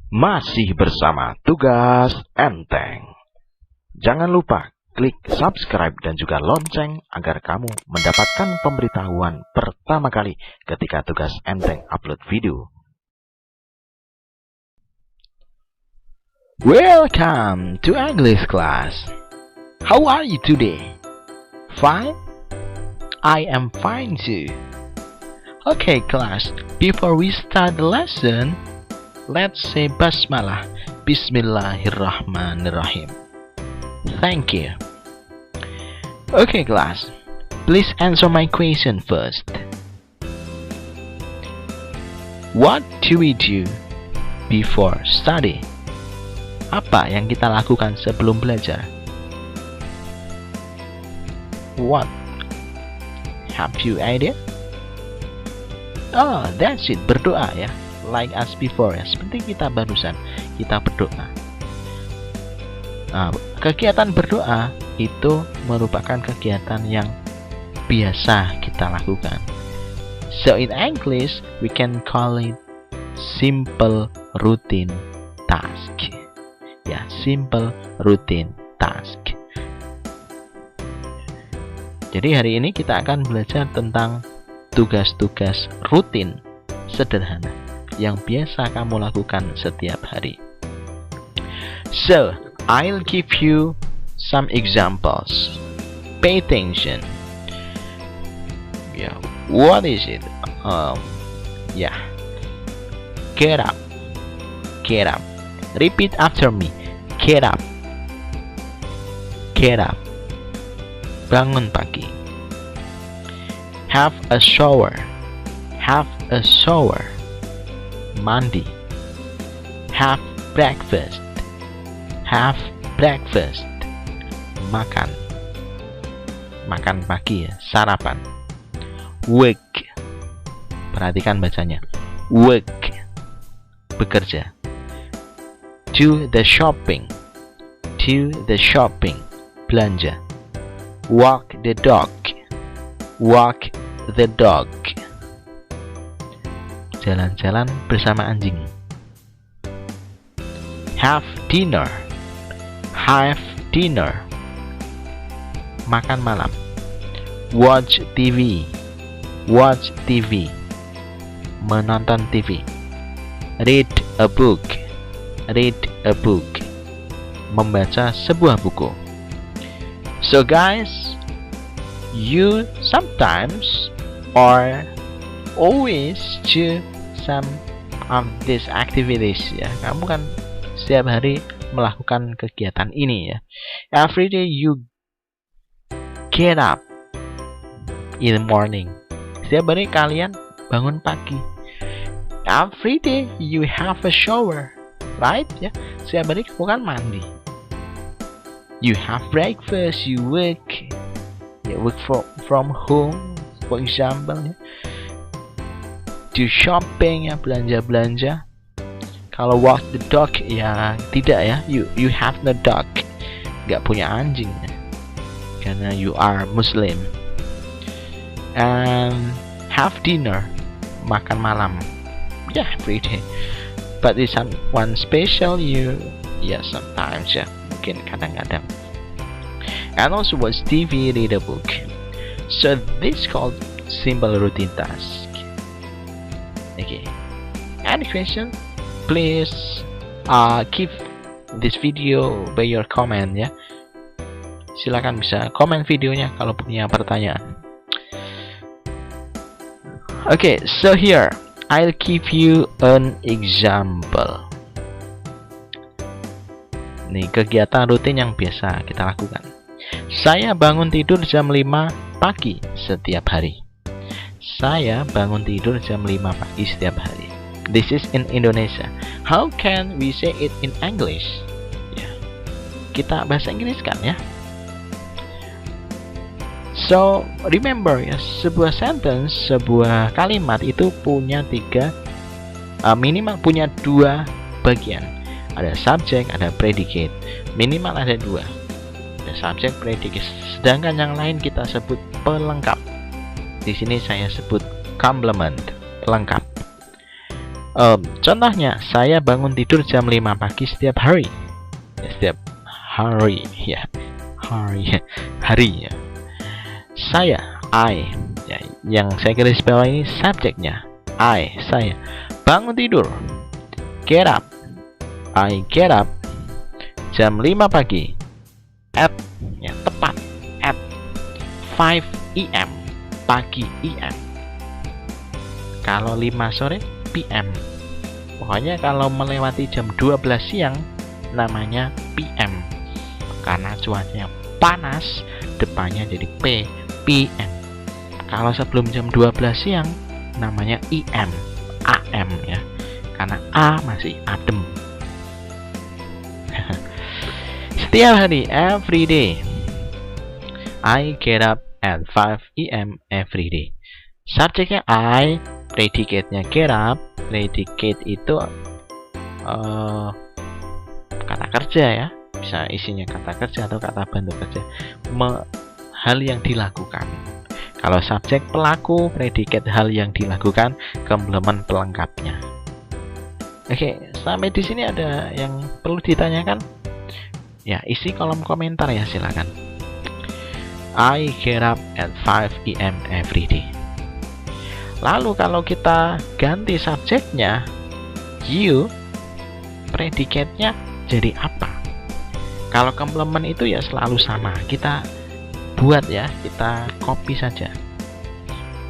Masih bersama Tugas Enteng. Jangan lupa klik subscribe dan juga lonceng agar kamu mendapatkan pemberitahuan pertama kali ketika Tugas Enteng upload video. Welcome to English class. How are you today? Fine? I am fine too. Okay class, before we start the lesson, let's say basmalah. Bismillahirrahmanirrahim. Thank you. Okay class, please answer my question first. What do we do before study? Apa yang kita lakukan sebelum belajar? What? Have you idea? Oh, that's it. Berdoa ya. Like as before ya. Seperti kita barusan, kita berdoa. Nah, kegiatan berdoa itu merupakan kegiatan yang biasa kita lakukan. So in English, we can call it simple routine task. Ya, simple routine task. Jadi hari ini kita akan belajar tentang tugas-tugas rutin sederhana yang biasa kamu lakukan setiap hari. So, I'll give you some examples. Pay attention. Yeah, what is it? Yeah. Get up. Get up. Repeat after me. Get up. Get up. Bangun pagi. Have a shower. Have a shower. Mandi. Have breakfast. Have breakfast. Makan. Makan pagi ya, sarapan. Work. Perhatikan bacanya. Work. Bekerja. Do the shopping. Do the shopping. Belanja. Walk the dog. Walk the dog. Jalan-jalan bersama anjing. Have dinner. Have dinner. Makan malam. Watch TV. Watch TV. Menonton TV. Read a book. Read a book. Membaca sebuah buku. So guys, you sometimes or always do some of these activities ya. Kamu kan setiap hari melakukan kegiatan ini ya. Every day you get up in the morning. Setiap hari kalian bangun pagi. Every day you have a shower, right ya. Setiap hari kamu kan mandi. You have breakfast, you work. Ya, work from home, for example ya. Do shopping ya, belanja-belanja. Kalau walk the dog ya tidak ya, you have no dog, nggak punya anjing ya, karena you are Muslim. And have dinner, makan malam. Yeah, every day. But this one special you, yeah sometimes ya, mungkin kadang-kadang. And also watch TV, read a book. So this called simple routine task. Okay. Any question? Please keep this video by your comment ya. Silakan bisa komen videonya kalau punya pertanyaan. Okay, so here I'll give you an example. Nih kegiatan rutin yang biasa kita lakukan. Saya bangun tidur jam 5 pagi setiap hari. Saya bangun tidur jam 5 pagi setiap hari. This is in Indonesia. How can we say it in English? Ya, kita bahasa Inggris kan ya. So remember ya, sebuah sentence, sebuah kalimat itu punya minimal punya 2 bagian. Ada subjek, ada predicate. Minimal ada 2. Ada subjek, predicate. Sedangkan yang lain kita sebut pelengkap. Di sini saya sebut complement, pelengkap. Contohnya, saya bangun tidur jam 5 pagi setiap hari. Ya, setiap hari ya. Hari ya. Saya, I ya, yang saya garis bawah ini subjeknya. Saya bangun tidur. Get up. I get up jam 5 pagi. At ya, tepat at 5 AM pagi AM. Kalau 5 sore PM. Pokoknya kalau melewati jam 12 siang namanya PM. Karena cuacanya panas, depannya jadi PM. Kalau sebelum jam 12 siang namanya IM, AM ya. Karena A masih adem. Setiap hari, every day. I get up at 5 AM every day. Subjeknya I, predicate-nya get up. Predicate itu kata kerja ya, bisa isinya kata kerja atau kata bantu kerja, hal yang dilakukan. Kalau subjek pelaku, predicate hal yang dilakukan, komplement pelengkapnya. Oke, sampai di sini ada yang perlu ditanyakan? Ya, isi kolom komentar ya, silakan. I get up at 5 AM every day. Lalu kalau kita ganti subjeknya, you, predicate-nya jadi apa? Kalau komplement itu ya selalu sama. Kita buat ya, kita copy saja.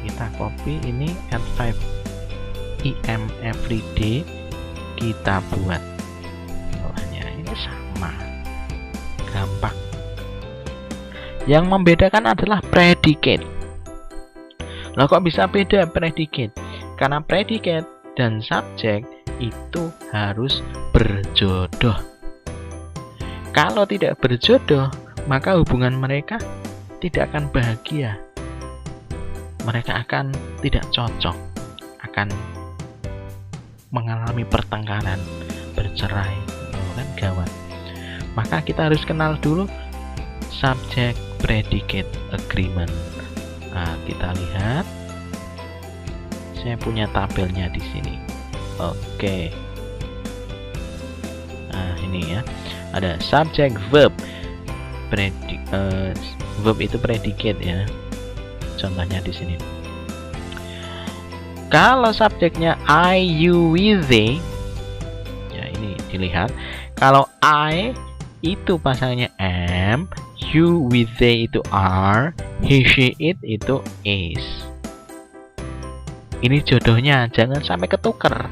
Kita copy ini at 5 AM every day, kita buat bawahnya. Ini sama, gampang. Yang membedakan adalah predicate. Lah kok bisa beda predicate? Karena predicate dan subjek itu harus berjodoh. Kalau tidak berjodoh, maka hubungan mereka tidak akan bahagia. Mereka akan tidak cocok, akan mengalami pertengkaran, bercerai, kan gawat. Maka kita harus kenal dulu subject predicate agreement. Nah, kita lihat, saya punya tabelnya di sini. Oke. Nah, ini ya, ada subject verb. Verb itu predicate ya. Contohnya di sini. Kalau subjeknya I, you, we, they, ya ini dilihat. Kalau I itu pasangannya am, you, we, they itu are, he, she, it itu is. Ini jodohnya, jangan sampai ketuker.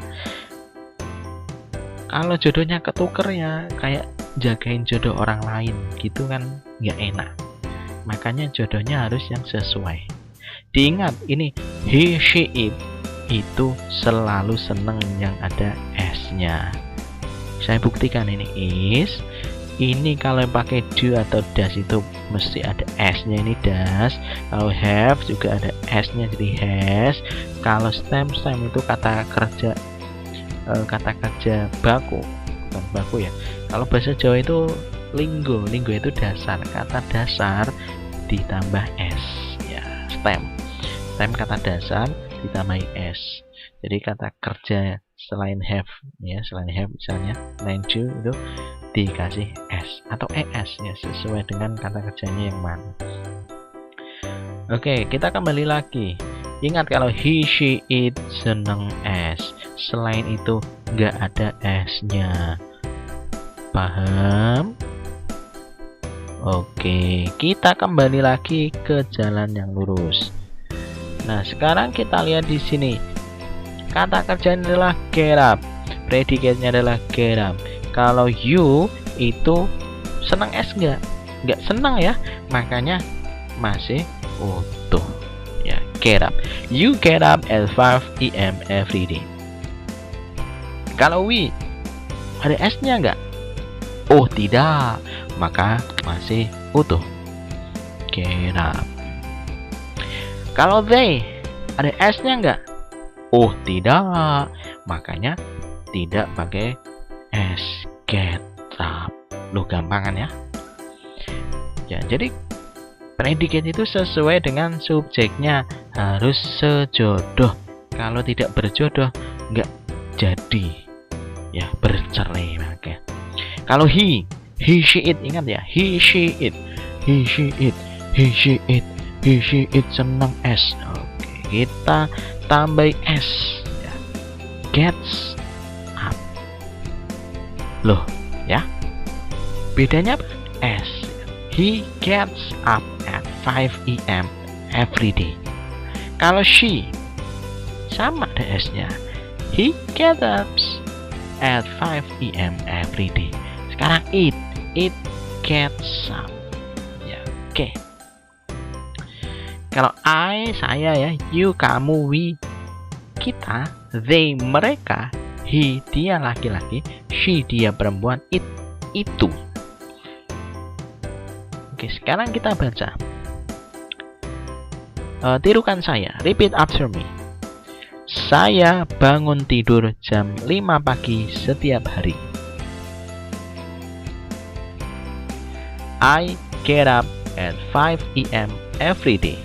Kalau jodohnya ketuker ya kayak jagain jodoh orang lain gitu kan, nggak enak. Makanya jodohnya harus yang sesuai. Diingat, ini he, she, it itu selalu seneng yang ada s-nya. Saya buktikan ini is. Ini kalau pakai do atau does itu mesti ada s-nya, ini does. Kalau have juga ada s-nya jadi has. Kalau stem itu kata kerja baku, bukan baku ya. Kalau bahasa Jawa itu linggo itu dasar, kata dasar ditambah s ya, stem kata dasar ditambahi s. Jadi kata kerja selain have ya, selain have misalnya selain do itu dikasih s atau es ya, sesuai dengan kata kerjanya yang mana. Oke, kita kembali lagi. Ingat kalau he, she, it seneng es, selain itu nggak ada s-nya. Paham? Oke, kita kembali lagi ke jalan yang lurus. Nah, sekarang kita lihat di sini. Kata kerjanya adalah get up. Predicate-nya adalah get up. Kalau you itu senang es nggak senang ya, makanya masih utuh ya, get up. You get up at 5 AM every day. Kalau we ada s-nya nggak? Oh tidak, maka masih utuh, get up. Kalau they ada s-nya nggak? Oh tidak, makanya tidak pakai s, get up. Loh, gampangan ya. Ya, jadi predicate itu sesuai dengan subjeknya, harus sejodoh. Kalau tidak berjodoh, nggak jadi, ya bercerai. Oke. Kalau he, she, it, ingat ya, he, she, it, he, she, it, he, she, it, he, she, it, senang s. Oke, kita tambah s, ya. Gets up. Loh, ya, bedanya apa? S. He gets up at 5 AM every day. Kalau she, sama ada s-nya. He gets up at 5 AM every day. Sekarang it gets up. Ya, oke. Kalau I, saya ya, you, kamu, we, kita, they, mereka, he, dia laki-laki, she, dia perempuan, it, itu. Oke, sekarang kita baca. Tirukan saya. Repeat after me. Saya bangun tidur jam 5 pagi setiap hari. I get up at 5 AM every day.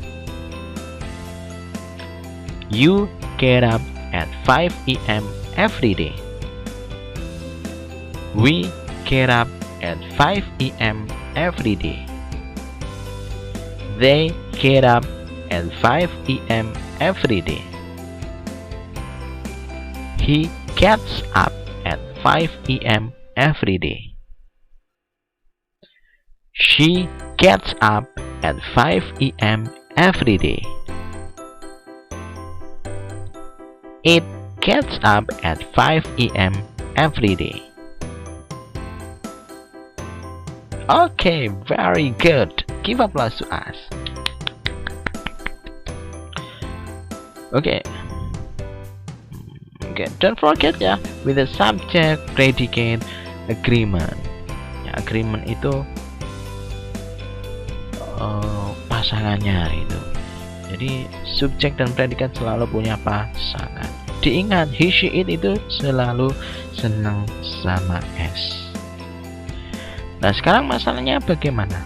You get up at 5 AM every day. We get up at 5 AM every day. They get up at 5 AM every day. He gets up at 5 AM every day. She gets up at 5 AM every day. It gets up at 5 AM every day. Okay, very good. Give applause to us. Okay, don't forget ya, with the subject, predicate, agreement. Ya, agreement itu pasangannya itu. Jadi subjek dan predikat selalu punya pasangan. Diingat, he, she, it itu selalu senang sama s. Nah, sekarang masalahnya bagaimana?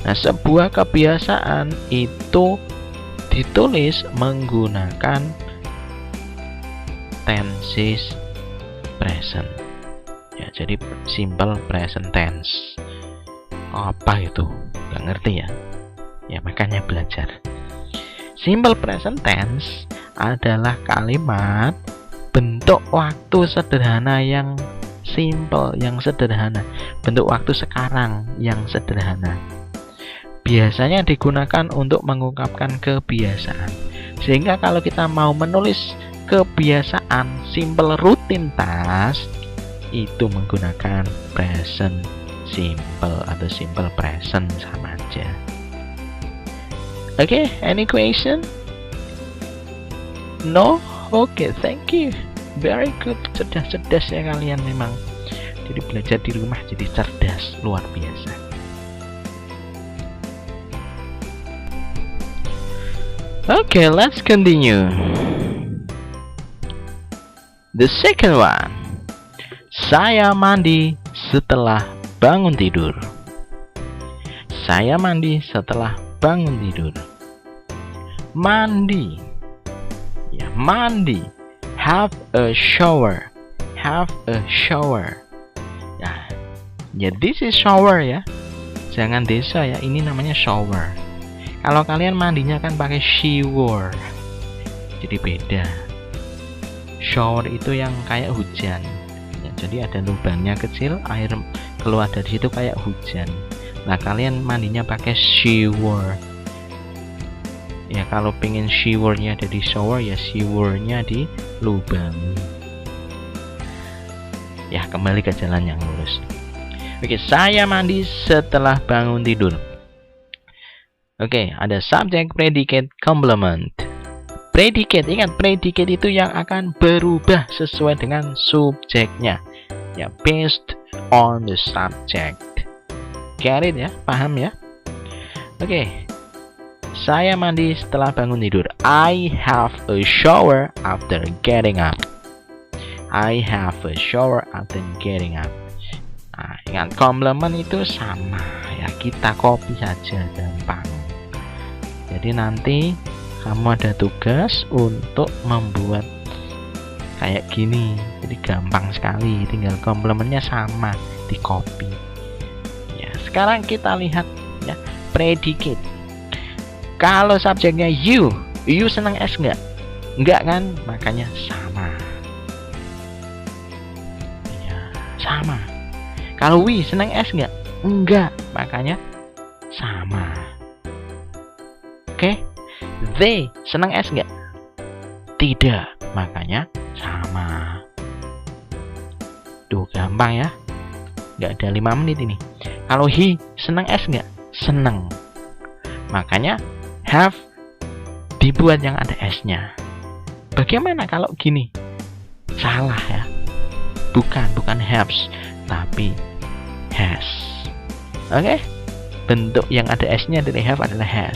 Nah, sebuah kebiasaan itu ditulis menggunakan tenses present. Ya, jadi simple present tense. Apa itu? Gak ngerti ya? Ya, makanya belajar. Simple present tense adalah kalimat bentuk waktu sederhana yang simple, yang sederhana. Bentuk waktu sekarang yang sederhana. Biasanya digunakan untuk mengungkapkan kebiasaan. Sehingga kalau kita mau menulis kebiasaan simple routine task, itu menggunakan present simple atau simple present sama aja. Oke, any question? No? Oke, thank you. Very good. Cerdas-cerdas ya kalian memang. Jadi belajar di rumah jadi cerdas, luar biasa. Okay, let's continue. The second one. Saya mandi setelah bangun tidur. Saya mandi setelah bangun tidur. Mandi. Ya, mandi. Have a shower. Have a shower. Ya, this is shower ya. Jangan desa ya, ini namanya shower. Kalau kalian mandinya kan pakai shower, jadi beda. Shower itu yang kayak hujan ya, jadi ada lubangnya kecil, air keluar dari situ kayak hujan. Nah, kalian mandinya pakai shower. Ya, kalau pengen showernya ada di shower, ya showernya di lubang. Ya, kembali ke jalan yang lurus. Oke, saya mandi setelah bangun tidur. Oke, ada subjek, predicate, complement. Predicate, ingat predicate itu yang akan berubah sesuai dengan subjeknya. Ya, based on the subject. Get it ya, paham ya? Oke, saya mandi setelah bangun tidur. I have a shower after getting up. I have a shower after getting up. Nah, ingat complement itu sama ya, kita copy saja, gampang. Jadi nanti kamu ada tugas untuk membuat kayak gini. Jadi gampang sekali, tinggal komplemennya sama, di copy. Ya, sekarang kita lihat ya predicate. Kalau subjeknya you senang S nggak? Enggak kan? Makanya sama. Ya, sama. Kalau we senang S nggak? Enggak, makanya sama. Oke? They senang S nggak? Tidak, makanya sama. Tuh, gampang ya. Nggak ada 5 menit ini. Kalau he senang S nggak? Senang. Makanya have dibuat yang ada S-nya. Bagaimana kalau gini? Salah ya. Bukan haves, tapi has. Oke? Bentuk yang ada S-nya dari have adalah has.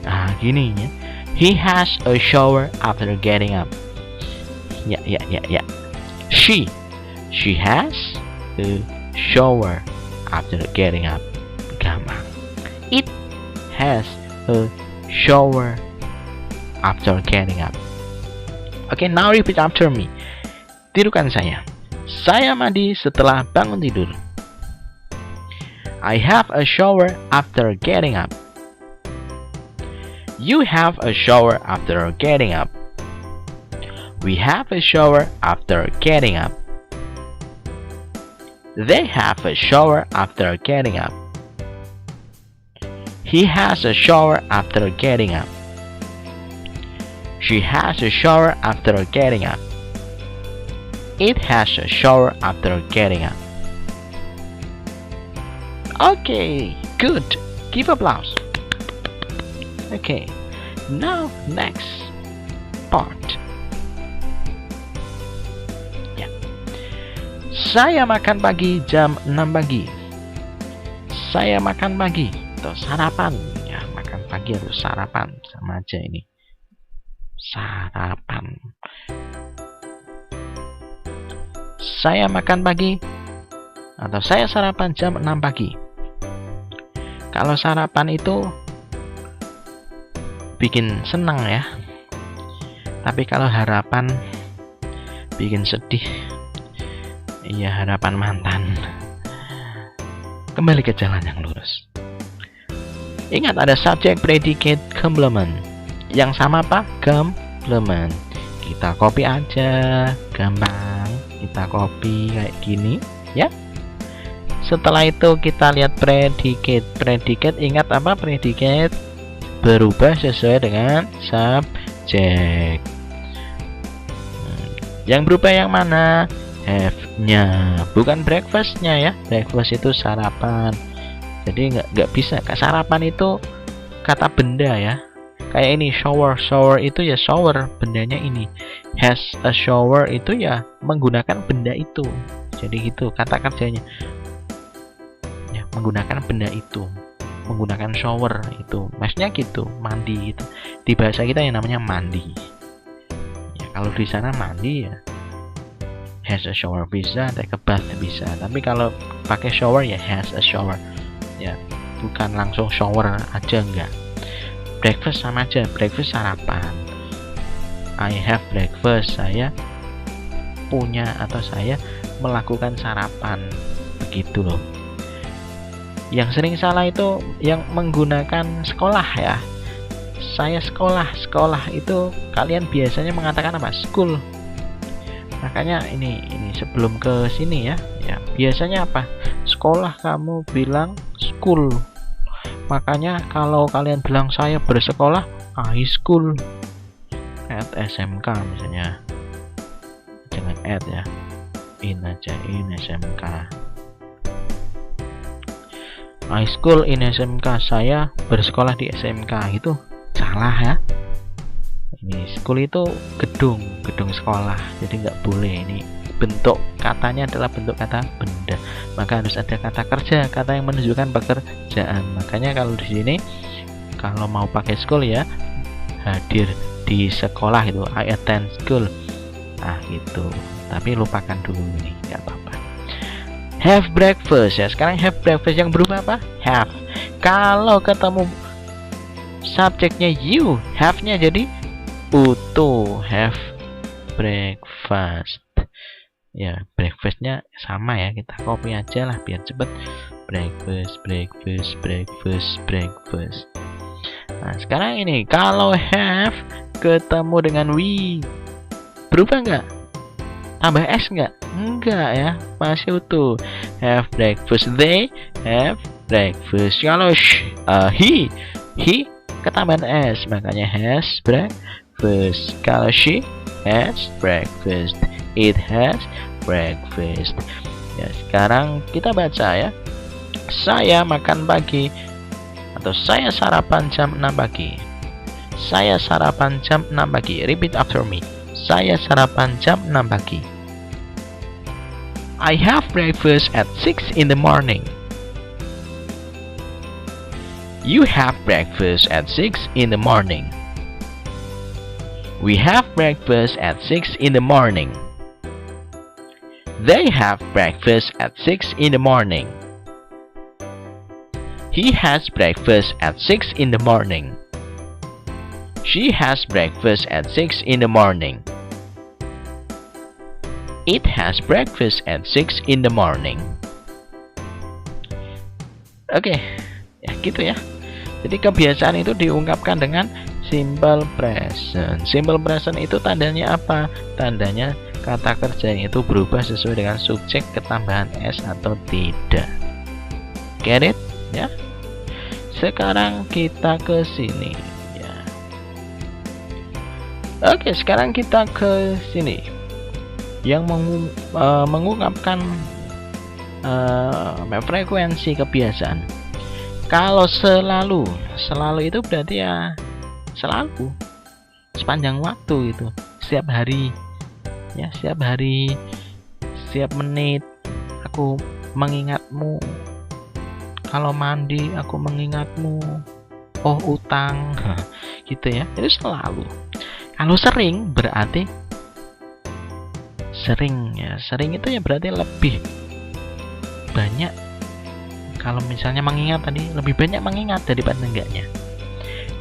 Nah, gini ya. He has a shower after getting up. Ya. She has a shower after getting up. Gampang. It has a shower after getting up. Okay, now repeat after me. Tirukan saya. Saya mandi setelah bangun tidur. I have a shower after getting up. You have a shower after getting up. We have a shower after getting up. They have a shower after getting up. He has a shower after getting up. She has a shower after getting up. It has a shower after getting up. Okay, good. Give applause. Okay, now next part. Ya. Saya makan pagi jam 6 pagi. Saya makan pagi atau sarapan. Ya, makan pagi atau sarapan sama aja ini. Sarapan. Saya makan pagi atau saya sarapan jam 6 pagi. Kalau sarapan itu bikin senang ya, tapi kalau harapan bikin sedih. Iya, harapan mantan. Kembali ke jalan yang lurus. Ingat ada subjek, predicate, complement. Yang sama apa? Complement. Kita copy aja, gampang. Kita copy kayak gini ya. Setelah itu kita lihat predicate. Predicate, ingat apa? Predicate berubah sesuai dengan subjek. Yang berubah yang mana? Have-nya, bukan breakfast-nya ya. Breakfast itu sarapan. Jadi nggak bisa. Sarapan itu kata benda ya. Kayak ini shower. Shower itu ya shower, bendanya ini. Has a shower itu ya menggunakan benda itu. Jadi gitu kata kerjanya. Ya, menggunakan benda itu. Menggunakan shower itu, maksudnya gitu, mandi gitu. Di bahasa kita yang namanya mandi. Ya, kalau di sana mandi ya has a shower bisa, take a bath bisa. Tapi kalau pakai shower ya has a shower. Ya, bukan langsung shower aja enggak. Breakfast sama aja, breakfast sarapan. I have breakfast, saya punya atau saya melakukan sarapan. Begitu loh. Yang sering salah itu yang menggunakan sekolah ya. Saya sekolah itu kalian biasanya mengatakan apa? School. Makanya ini sebelum ke sini ya. Ya, biasanya apa? Sekolah kamu bilang school. Makanya kalau kalian bilang saya bersekolah high school at SMK misalnya. Jangan at ya. In aja, in SMK. High school in SMK, saya bersekolah di SMK, itu salah ya. Ini school itu gedung sekolah, jadi nggak boleh. Ini bentuk katanya adalah bentuk kata benda, maka harus ada kata kerja, kata yang menunjukkan pekerjaan. Makanya kalau di sini kalau mau pakai school ya hadir di sekolah itu, I attend school. Ah gitu. Tapi lupakan dulu ini, nggak apa-apa. Have breakfast ya. Sekarang have breakfast yang berubah apa? Have. Kalau ketemu subjeknya you, have-nya jadi Uto have breakfast. Ya, breakfastnya sama ya, kita copy aja lah biar cepet. Breakfast, breakfast, breakfast, breakfast. Nah, sekarang ini kalau have ketemu dengan we, berubah nggak? Tambah s nggak? Enggak ya, masih utuh. Have breakfast, they have breakfast. Kalau he ketambahan s, makanya has breakfast. Kalau she has breakfast, it has breakfast. Ya, sekarang kita baca ya. Saya makan pagi atau saya sarapan jam 6 pagi. Saya sarapan jam 6 pagi. Repeat after me. Saya sarapan jam 6 pagi. I have breakfast at 6 in the morning. You have breakfast at 6 in the morning. We have breakfast at 6 in the morning. They have breakfast at 6 in the morning. He has breakfast at 6 in the morning. She has breakfast at 6 in the morning. It has breakfast at 6 in the morning. Oke, ya gitu ya. Jadi kebiasaan itu diungkapkan dengan simple present. Simple present itu tandanya apa? Tandanya kata kerja itu berubah sesuai dengan subjek ketambahan s atau tidak. Get it? Ya. Sekarang kita ke sini ya. Oke, sekarang kita ke sini yang mengungkapkan frekuensi kebiasaan. Kalau selalu itu berarti ya selalu, sepanjang waktu itu, setiap hari ya, setiap hari, setiap menit aku mengingatmu. Kalau mandi aku mengingatmu. Oh, utang. Gitu ya. Itu selalu. Kalau sering berarti sering ya. Sering itu ya berarti lebih banyak. Kalau misalnya mengingat tadi, lebih banyak mengingat daripada enggaknya.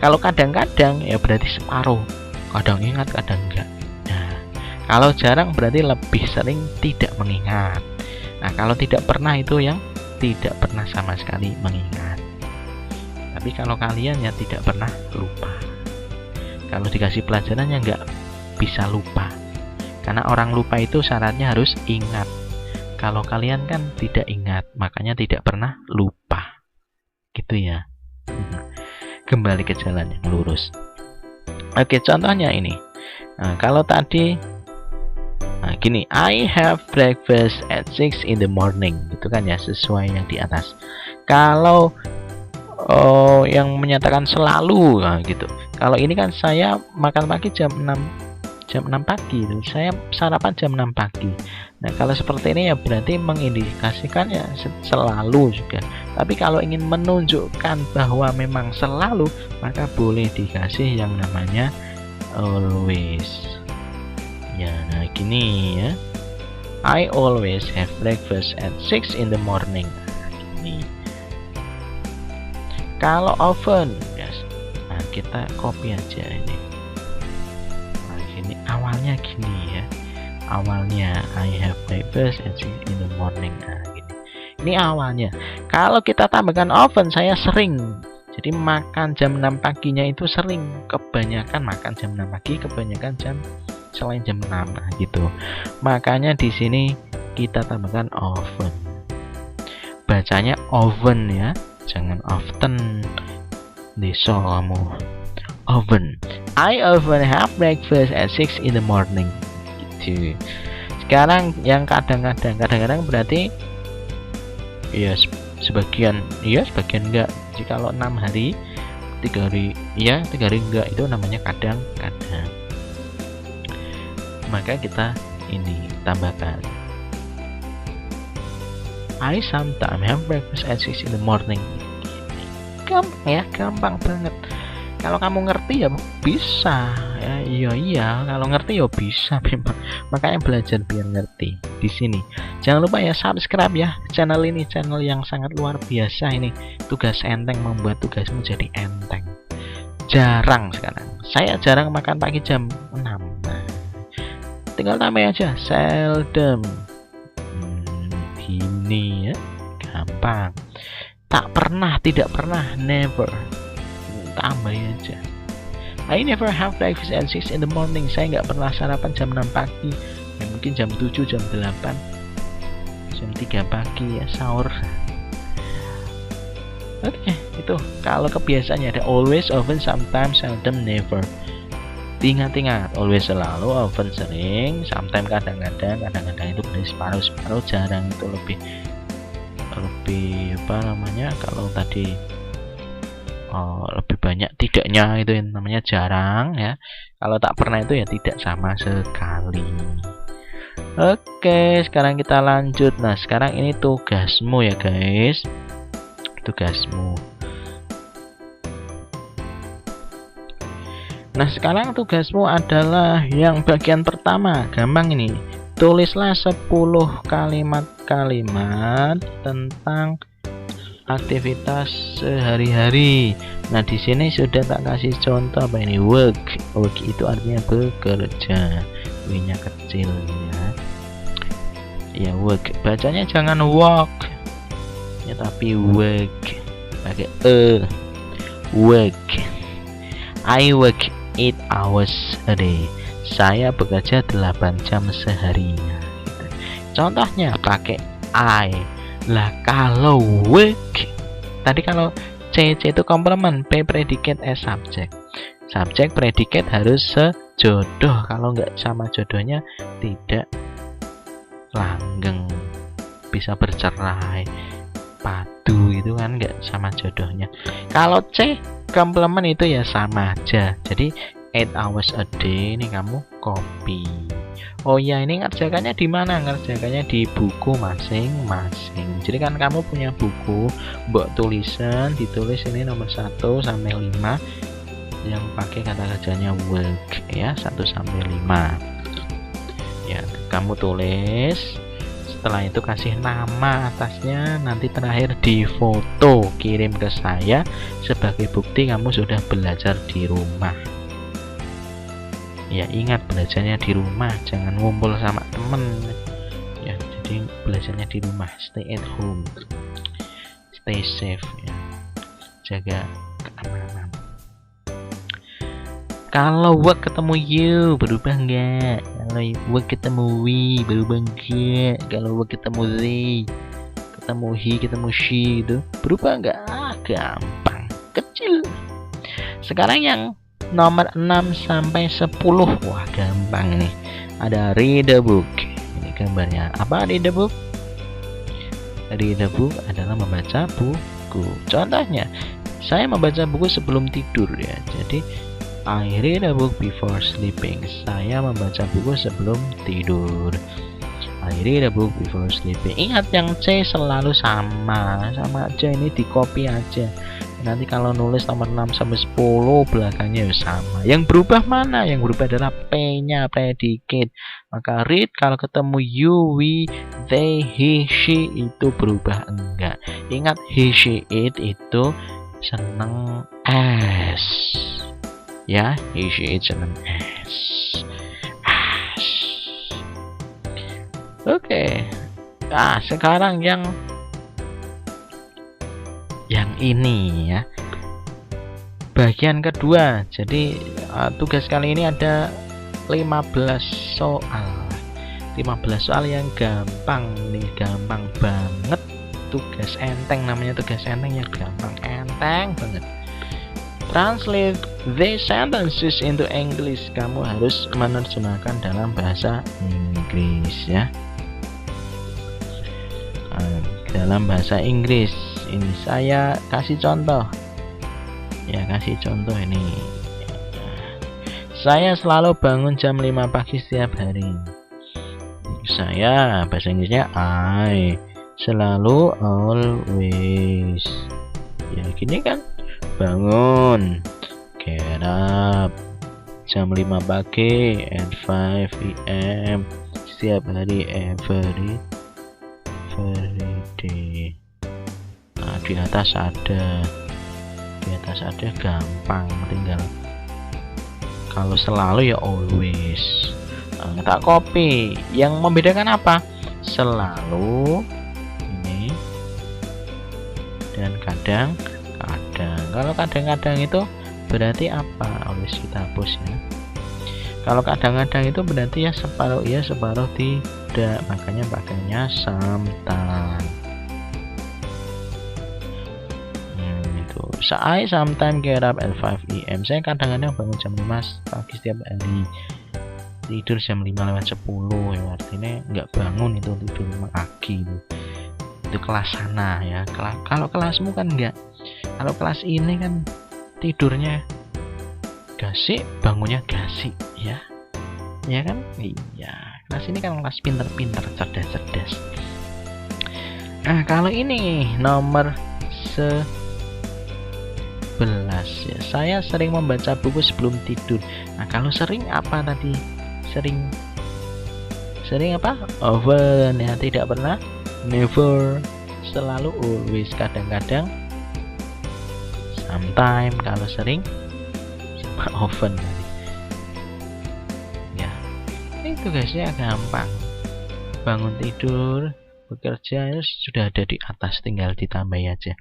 Kalau kadang-kadang ya berarti separuh. Kadang ingat, kadang enggak. Nah, kalau jarang berarti lebih sering tidak mengingat. Nah, kalau tidak pernah itu yang tidak pernah sama sekali mengingat. Tapi kalau kalian ya tidak pernah lupa. Kalau dikasih pelajaran ya nggak bisa lupa. Karena orang lupa itu syaratnya harus ingat. Kalau kalian kan tidak ingat, makanya tidak pernah lupa. Gitu ya. Kembali ke jalan yang lurus. Oke, contohnya ini. Nah, kalau tadi gini, I have breakfast at 6 in the morning, gitu kan ya, sesuai yang di atas. Kalau yang menyatakan selalu, gitu. Kalau ini kan saya makan pagi jam 6 pagi, gitu. Saya sarapan jam 6 pagi. Nah, kalau seperti ini ya berarti mengindikasikan ya selalu juga. Tapi kalau ingin menunjukkan bahwa memang selalu, maka boleh dikasih yang namanya always. Ya, nah gini ya. I always have breakfast at 6 in the morning. Gini. Kalau often, yes. Nah, kita copy aja ini. Nah, gini awalnya gini ya. Awalnya I have breakfast at 6 in the morning. Nah, gini. Ini awalnya. Kalau kita tambahkan often, saya sering. Jadi makan jam 6 paginya itu sering. Kebanyakan makan jam 6 pagi, kebanyakan jam selain jam 6, nah gitu. Makanya di sini kita tambahkan often. Bacanya often ya, jangan often. Deso kamu. Often. I often have breakfast at 6 in the morning. Gitu. Sekarang yang kadang-kadang berarti ya sebagian iya, sebagian enggak. Jika kalau 6 hari, 3 hari iya, 3 hari enggak, itu namanya kadang-kadang. Maka kita ini tambahkan I sometimes have breakfast at 6 in the morning. Gampang ya, gampang banget. Kalau kamu ngerti ya bisa ya. Iya kalau ngerti ya bisa memang. Makanya belajar biar ngerti di sini. Jangan lupa ya subscribe ya channel ini, channel yang sangat luar biasa ini. Tugas enteng, membuat tugasmu jadi enteng. jarang sekarang. Saya jarang makan pagi jam 6. Nah, tinggal tambah aja seldom. Gini ya, gampang. Tak pernah, tidak pernah, never. Tambah aja. I never have breakfast at 6 in the morning. Saya nggak pernah sarapan jam 6 pagi. Ya, mungkin jam 7, jam 8, jam 3 pagi ya sahur. Oke, itu kalau kebiasaannya ada always, often, sometimes, seldom, never. Ingat-ingat, always selalu, often sering, sometimes kadang-kadang, kadang-kadang itu berarti separuh-separuh, jarang itu lebih apa namanya, kalau tadi lebih banyak tidaknya itu yang namanya jarang ya. Kalau tak pernah itu ya tidak sama sekali. Oke, sekarang kita lanjut. Nah, sekarang ini tugasmu ya guys. Tugasmu. Nah, sekarang tugasmu adalah yang bagian pertama. Gampang ini. Tulislah 10 kalimat-kalimat tentang aktivitas sehari-hari. Nah, di sini sudah tak kasih contoh apa ini, work. Work itu artinya bekerja. W-nya kecil ya. Ya, work. Bacanya jangan walk. Ya, tapi work. Pakai work. I work 8 hours a day. Saya bekerja 8 jam seharinya. Contohnya pakai I. Lah kalau work, tadi kalau C itu komplement, P predicate, S subjek. Subjek predicate harus sejodoh. Kalau nggak sama jodohnya tidak langgeng, bisa bercerai, padu itu kan nggak sama jodohnya. Kalau C komplement itu ya sama aja. Jadi 8 hours a day ini kamu copy. Oh ya, ini ngerjakannya di mana? Ngerjakannya di buku masing-masing. Jadi kan kamu punya buku, buat tulisan, ditulis ini nomor 1 sampai 5 yang pakai kata kerjanya work ya, 1 sampai 5. Ya, kamu tulis. Setelah itu kasih nama atasnya, nanti terakhir di foto, kirim ke saya sebagai bukti kamu sudah belajar di rumah. Ya, ingat belajarnya di rumah, jangan ngumpul sama temen ya. Jadi belajarnya di rumah, stay at home, stay safe ya, jaga keamanan. Kalau work ketemu you berubah enggak? Kalau work ketemu we berubah enggak? Kalau work ketemu they, ketemu he, ketemu she itu berubah enggak? Gampang, kecil. Sekarang yang nomor 6 sampai 10. Wah, gampang nih. Ada read a book. Ini gambarnya. Apa read a book? Read a book adalah membaca buku. Contohnya, saya membaca buku sebelum tidur ya. Jadi I read a book before sleeping. Saya membaca buku sebelum tidur. I read a book before sleeping. Ingat yang C selalu sama aja, ini di copy aja. Nanti kalau nulis nomor 6 sampai 10 belakangnya sama. Yang berubah mana? Yang berubah adalah P-nya, predicate. Maka read kalau ketemu you, we, they, he, she itu berubah enggak. Ingat he, she, it itu seneng S. Ya, he, she, it seneng S. Oke. Nah, sekarang yang ini ya, bagian kedua. Jadi tugas kali ini ada 15 soal. 15 soal yang gampang nih, gampang banget. Tugas enteng, namanya tugas enteng yang gampang, enteng banget. Translate these sentences into English. Kamu harus menerjemahkan dalam bahasa Inggris ya. Dalam bahasa Inggris. Ini saya kasih contoh ya, kasih contoh ini. Saya selalu bangun jam 5 pagi setiap hari. Saya, bahasa Inggrisnya I, selalu, always ya, gini kan, bangun, get up, jam 5 pagi, at 5 AM setiap hari, every day. Nah, di atas ada di atas ada gampang, tinggal kalau selalu ya always. Tak copy. Yang membedakan apa? Selalu ini dan kadang-kadang. Kalau kadang-kadang itu berarti apa? Always kita hapus ya. Kalau kadang-kadang itu berarti ya separuh iya separuh tidak, makanya pakainya sometimes. I sometimes get up at 5 AM. Saya kadang-kadang bangun jam 5 pagi setiap hari. Tidur jam 5:10 ya, artinya nggak bangun itu tidur pagi itu kelas sana ya. Kalau kelasmu kan enggak. Kalau kelas ini kan tidurnya gasik, bangunnya gasik ya. Ya kan? Iya. Kelas ini kan kelas pinter-pinter, cerdas-cerdas. Nah, kalau ini nomor 11 ya. Saya sering membaca buku sebelum tidur. Nah, kalau sering apa tadi? Sering apa? Often ya, tidak pernah, never, selalu, always, kadang-kadang, sometimes. Kalau sering often ya. Itu guysnya gampang. Bangun tidur, bekerja sudah ada di atas, tinggal ditambah aja.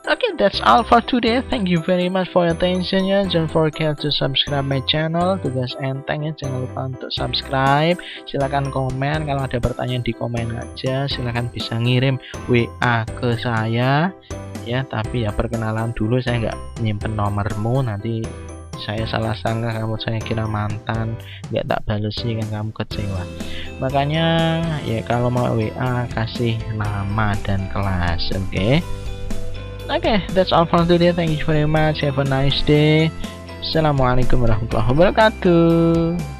Okay, that's all for today. Thank you very much for your attention ya. Don't forget to subscribe my channel. Tugas enteng ya, jangan lupa untuk subscribe. Silahkan komen, kalau ada pertanyaan di komen aja. Silahkan bisa ngirim WA ke saya ya. Tapi ya perkenalan dulu, saya nggak nyimpen nomormu. Nanti saya salah sangka kamu, saya kira mantan, nggak tak balesi kan, kamu kecewa. Makanya ya kalau mau WA kasih nama dan kelas. Okay, that's all for today. Thank you very much. Have a nice day. Assalamualaikum warahmatullahi wabarakatuh.